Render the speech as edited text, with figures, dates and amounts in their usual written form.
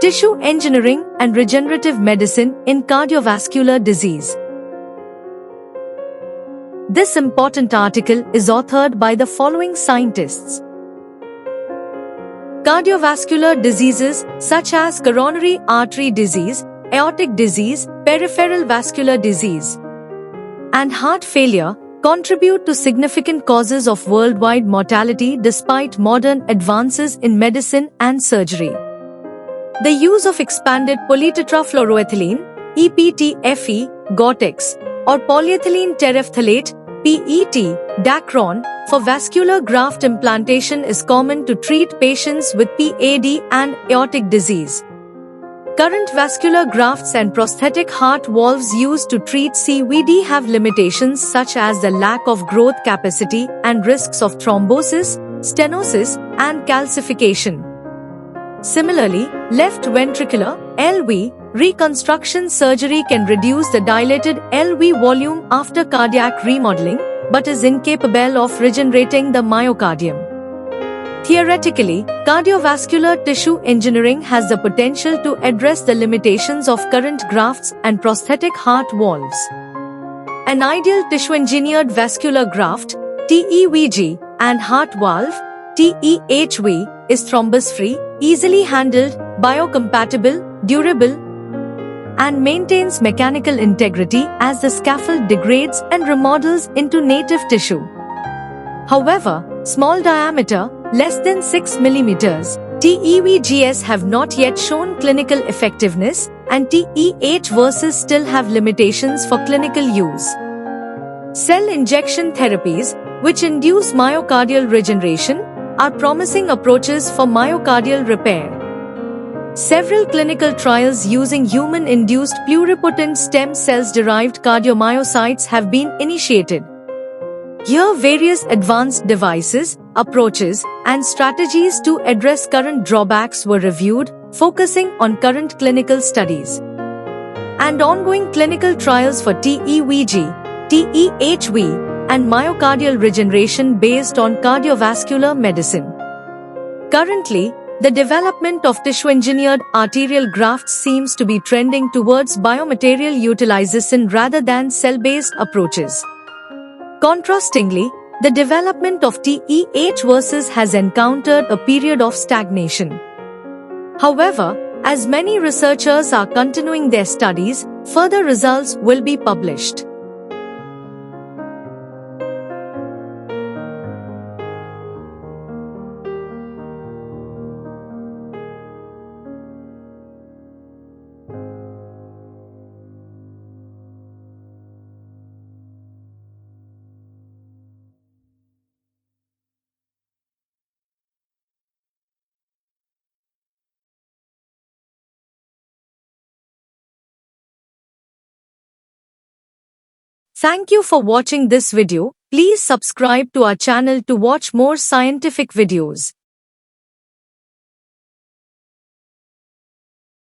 Tissue Engineering and Regenerative Medicine in Cardiovascular Disease. This important article is authored by the following scientists. Cardiovascular diseases such as coronary artery disease, aortic disease, peripheral vascular disease, and heart failure contribute to significant causes of worldwide mortality despite modern advances in medicine and surgery. The use of expanded polytetrafluoroethylene, EPTFE, Gore-Tex, or polyethylene terephthalate, PET, Dacron, for vascular graft implantation is common to treat patients with PAD and aortic disease. Current vascular grafts and prosthetic heart valves used to treat CVD have limitations such as the lack of growth capacity and risks of thrombosis, stenosis, and calcification. Similarly, left ventricular LV reconstruction surgery can reduce the dilated LV volume after cardiac remodeling, but is incapable of regenerating the myocardium. Theoretically, cardiovascular tissue engineering has the potential to address the limitations of current grafts and prosthetic heart valves. An ideal tissue-engineered vascular graft, TEVG, and heart valve, TEHV, is thrombus-free, easily handled, biocompatible, durable, and maintains mechanical integrity as the scaffold degrades and remodels into native tissue. However, small diameter, less than 6 mm, TEVGs have not yet shown clinical effectiveness, and TEHVs still have limitations for clinical use. Cell injection therapies, which induce myocardial regeneration, are promising approaches for myocardial repair. Several clinical trials using human-induced pluripotent stem cells-derived cardiomyocytes have been initiated. Here various advanced devices, approaches, and strategies to address current drawbacks were reviewed, focusing on current clinical studies and ongoing clinical trials for TEVG, TEHV, and myocardial regeneration based on cardiovascular medicine. Currently, the development of tissue-engineered arterial grafts seems to be trending towards biomaterial utilization rather than cell-based approaches. Contrastingly, the development of TEHVs has encountered a period of stagnation. However, as many researchers are continuing their studies, further results will be published. Thank you for watching this video. Please subscribe to our channel to watch more scientific videos.